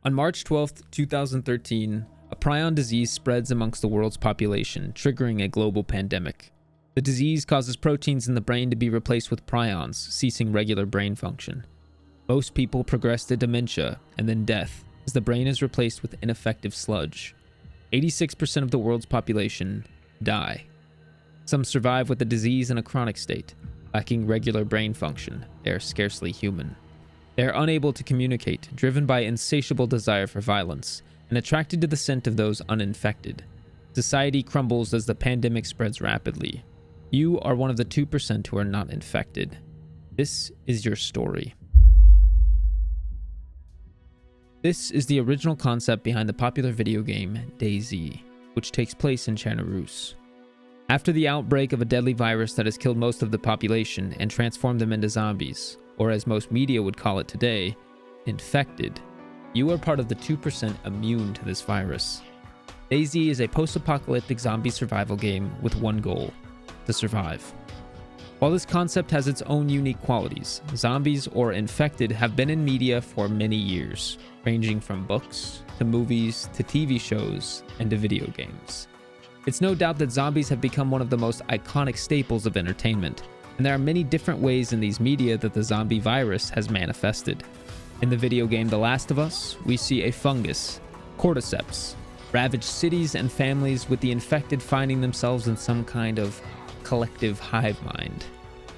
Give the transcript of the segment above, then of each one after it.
On March 12, 2013, a prion disease spreads amongst the world's population, triggering a global pandemic. The disease causes proteins in the brain to be replaced with prions, ceasing regular brain function. Most people progress to dementia and then death, as the brain is replaced with ineffective sludge. 86% of the world's population die. Some survive with the disease in a chronic state, lacking regular brain function. They are scarcely human. They are unable to communicate, driven by insatiable desire for violence, and attracted to the scent of those uninfected. Society crumbles as the pandemic spreads rapidly. You are one of the 2% who are not infected. This is your story. This is the original concept behind the popular video game DayZ, which takes place in China Rus. After the outbreak of a deadly virus that has killed most of the population and transformed them into zombies, or as most media would call it today, infected, you are part of the 2% immune to this virus. DayZ is a post-apocalyptic zombie survival game with one goal: to survive. While this concept has its own unique qualities, zombies or infected have been in media for many years, ranging from books, to movies, to TV shows, and to video games. It's no doubt that zombies have become one of the most iconic staples of entertainment, and there are many different ways in these media that the zombie virus has manifested. In the video game The Last of Us, we see a fungus, cordyceps, ravage cities and families, with the infected finding themselves in some kind of collective hive mind.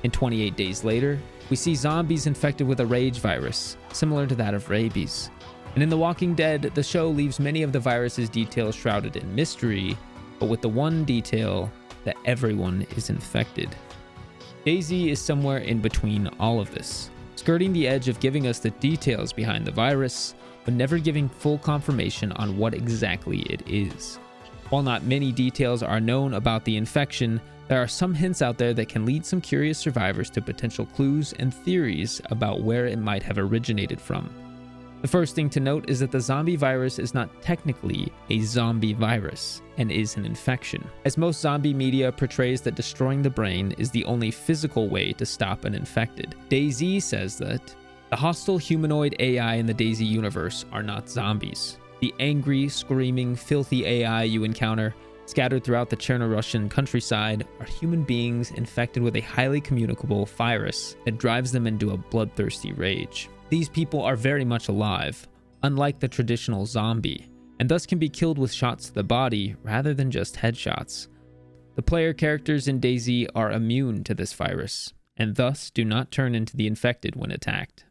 In 28 Days Later, we see zombies infected with a rage virus, similar to that of rabies. And in The Walking Dead, the show leaves many of the virus's details shrouded in mystery, but with the one detail that everyone is infected. DayZ is somewhere in between all of this, skirting the edge of giving us the details behind the virus, but never giving full confirmation on what exactly it is. While not many details are known about the infection, there are some hints out there that can lead some curious survivors to potential clues and theories about where it might have originated from. The first thing to note is that the zombie virus is not technically a zombie virus and is an infection, as most zombie media portrays that destroying the brain is the only physical way to stop an infected. DayZ says that the hostile humanoid AI in the DayZ universe are not zombies. The angry, screaming, filthy AI you encounter scattered throughout the Cherno-Russian countryside are human beings infected with a highly communicable virus that drives them into a bloodthirsty rage. These people are very much alive, unlike the traditional zombie, and thus can be killed with shots to the body rather than just headshots. The player characters in DayZ are immune to this virus, and thus do not turn into the infected when attacked.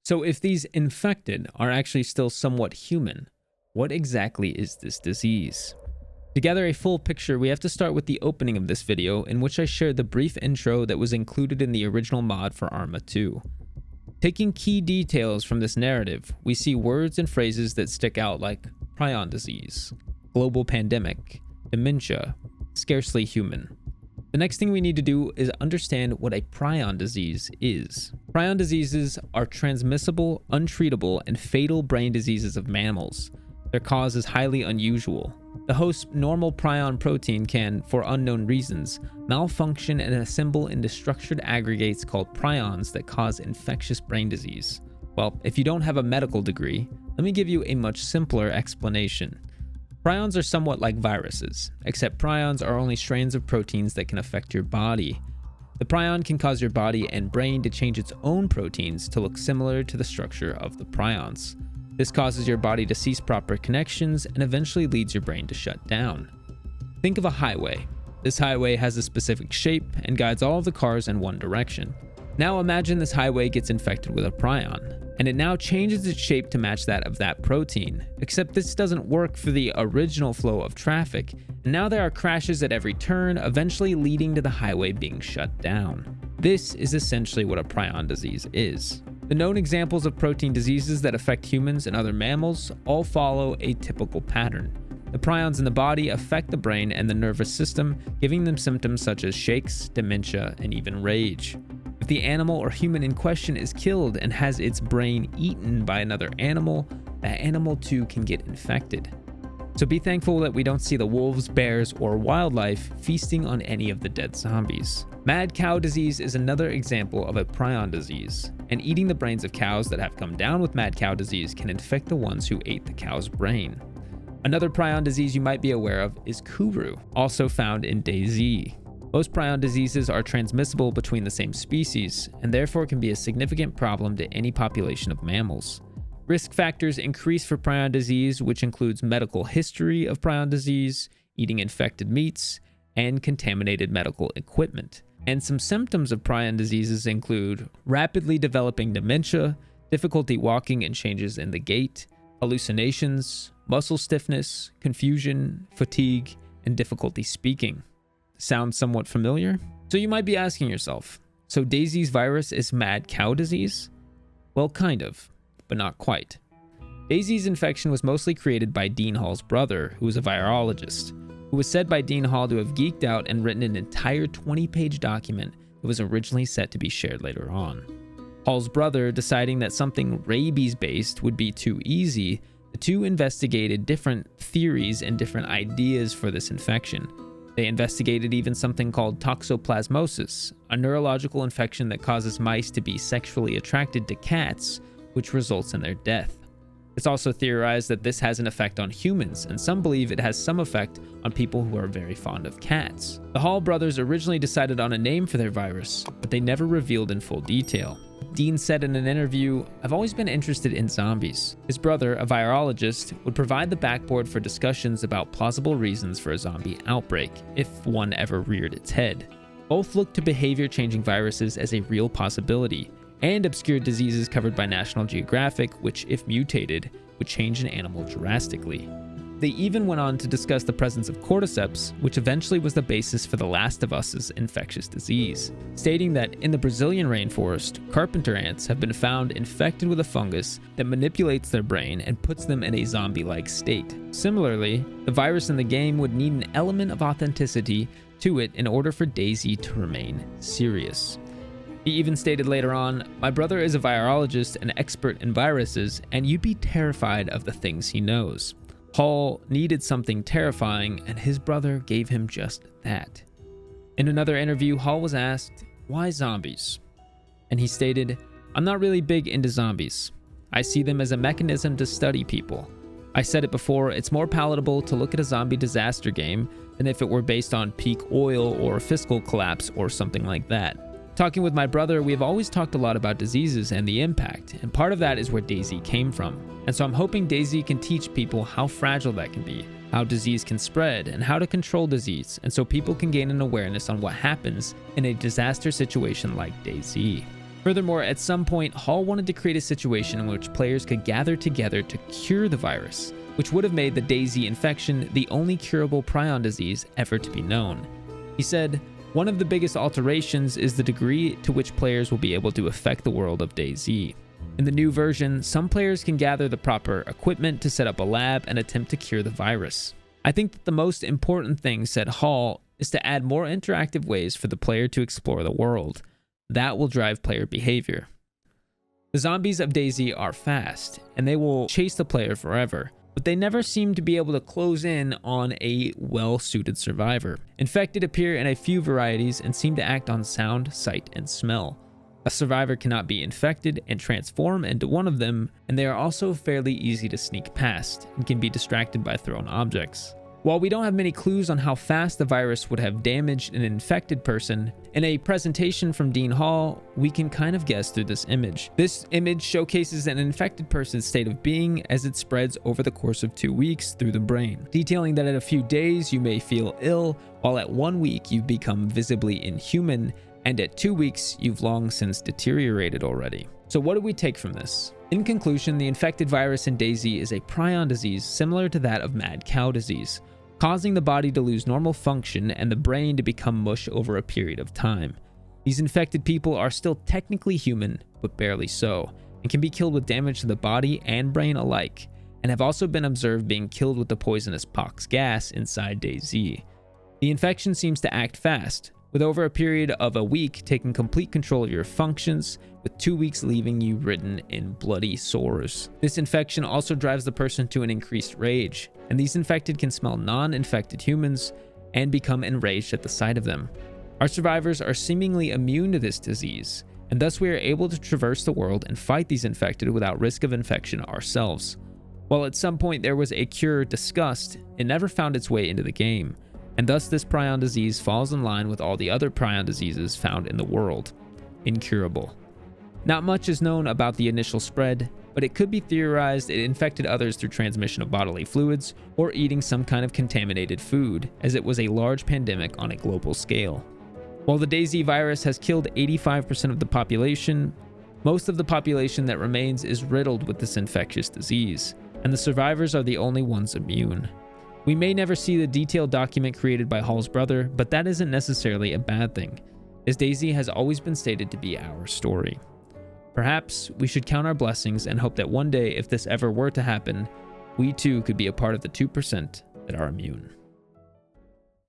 So if these infected are actually still somewhat human, what exactly is this disease? To gather a full picture, we have to start with the opening of this video, in which I shared the brief intro that was included in the original mod for Arma 2. Taking key details from this narrative, we see words and phrases that stick out like prion disease, global pandemic, dementia, scarcely human. The next thing we need to do is understand what a prion disease is. Prion diseases are transmissible, untreatable, and fatal brain diseases of mammals. Their cause is highly unusual. The host's normal prion protein can, for unknown reasons, malfunction and assemble into structured aggregates called prions that cause infectious brain disease. Well, if you don't have a medical degree, let me give you a much simpler explanation. Prions are somewhat like viruses, except prions are only strands of proteins that can affect your body. The prion can cause your body and brain to change its own proteins to look similar to the structure of the prions. This causes your body to cease proper connections and eventually leads your brain to shut down. Think of a highway. This highway has a specific shape and guides all of the cars in one direction. Now imagine this highway gets infected with a prion, and it now changes its shape to match that of that protein, except this doesn't work for the original flow of traffic, and now there are crashes at every turn, eventually leading to the highway being shut down. This is essentially what a prion disease is. The known examples of protein diseases that affect humans and other mammals all follow a typical pattern. The prions in the body affect the brain and the nervous system, giving them symptoms such as shakes, dementia, and even rage. If the animal or human in question is killed and has its brain eaten by another animal, that animal too can get infected. So be thankful that we don't see the wolves, bears, or wildlife feasting on any of the dead zombies. Mad cow disease is another example of a prion disease. and eating the brains of cows that have come down with mad cow disease can infect the ones who ate the cow's brain. Another prion disease you might be aware of is Kuru, also found in DayZ. Most prion diseases are transmissible between the same species, and therefore can be a significant problem to any population of mammals. Risk factors increase for prion disease, which includes medical history of prion disease, eating infected meats, and contaminated medical equipment. And some symptoms of prion diseases include rapidly developing dementia, difficulty walking and changes in the gait, hallucinations, muscle stiffness, confusion, fatigue, and difficulty speaking. Sounds somewhat familiar? So you might be asking yourself, so DayZ's virus is mad cow disease? Well, kind of, but not quite. DayZ's infection was mostly created by Dean Hall's brother, who was a virologist, who was said by Dean Hall to have geeked out and written an entire 20-page document that was originally set to be shared later on. Hall's brother, deciding that something rabies-based would be too easy, the two investigated different theories and different ideas for this infection. They investigated even something called toxoplasmosis, a neurological infection that causes mice to be sexually attracted to cats, which results in their death. It's also theorized that this has an effect on humans, and some believe it has some effect on people who are very fond of cats. The Hall brothers originally decided on a name for their virus, but they never revealed in full detail. Dean said in an interview, "I've always been interested in zombies." His brother, a virologist, would provide the backboard for discussions about plausible reasons for a zombie outbreak, if one ever reared its head. Both looked to behavior-changing viruses as a real possibility, and obscure diseases covered by National Geographic, which, if mutated, would change an animal drastically. They even went on to discuss the presence of cordyceps, which eventually was the basis for The Last of Us's infectious disease, stating that in the Brazilian rainforest, carpenter ants have been found infected with a fungus that manipulates their brain and puts them in a zombie-like state. Similarly, the virus in the game would need an element of authenticity to it in order for DayZ to remain serious. He even stated later on, "My brother is a virologist and expert in viruses, and you'd be terrified of the things he knows." Hall needed something terrifying, and his brother gave him just that. In another interview, Hall was asked, "Why zombies?" And he stated, "I'm not really big into zombies. I see them as a mechanism to study people. I said it before, it's more palatable to look at a zombie disaster game than if it were based on peak oil or fiscal collapse or something like that. Talking with my brother, we have always talked a lot about diseases and the impact, and part of that is where DayZ came from. And so I'm hoping DayZ can teach people how fragile that can be, how disease can spread, and how to control disease, and so people can gain an awareness on what happens in a disaster situation like DayZ." Furthermore, at some point, Hall wanted to create a situation in which players could gather together to cure the virus, which would have made the DayZ infection the only curable prion disease ever to be known. He said, "One of the biggest alterations is the degree to which players will be able to affect the world of DayZ. In the new version, some players can gather the proper equipment to set up a lab and attempt to cure the virus. I think that the most important thing," said Hall, "is to add more interactive ways for the player to explore the world. That will drive player behavior. The zombies of DayZ are fast, and they will chase the player forever, but they never seem to be able to close in on a well-suited survivor. Infected appear in a few varieties and seem to act on sound, sight, and smell. A survivor cannot be infected and transform into one of them, and they are also fairly easy to sneak past and can be distracted by thrown objects. While we don't have many clues on how fast the virus would have damaged an infected person, in a presentation from Dean Hall, we can kind of guess through this image. This image showcases an infected person's state of being as it spreads over the course of 2 weeks through the brain, detailing that at a few days you may feel ill, while at 1 week you become visibly inhuman, and at 2 weeks you've long since deteriorated already. So what do we take from this? In conclusion, the infected virus in DayZ is a prion disease similar to that of mad cow disease, causing the body to lose normal function and the brain to become mush over a period of time. These infected people are still technically human, but barely so, and can be killed with damage to the body and brain alike, and have also been observed being killed with the poisonous pox gas inside DayZ. The infection seems to act fast, with over a period of a week taking complete control of your functions, with 2 weeks leaving you ridden in bloody sores. This infection also drives the person to an increased rage, and these infected can smell non-infected humans and become enraged at the sight of them. Our survivors are seemingly immune to this disease, and thus we are able to traverse the world and fight these infected without risk of infection ourselves. While at some point there was a cure discussed, it never found its way into the game, and thus this prion disease falls in line with all the other prion diseases found in the world. Incurable. Not much is known about the initial spread, but it could be theorized it infected others through transmission of bodily fluids or eating some kind of contaminated food, as it was a large pandemic on a global scale. While the DayZ virus has killed 85% of the population, most of the population that remains is riddled with this infectious disease, and the survivors are the only ones immune. We may never see the detailed document created by Hall's brother, but that isn't necessarily a bad thing, as DayZ has always been stated to be our story. Perhaps we should count our blessings and hope that one day, if this ever were to happen, we too could be a part of the 2% that are immune.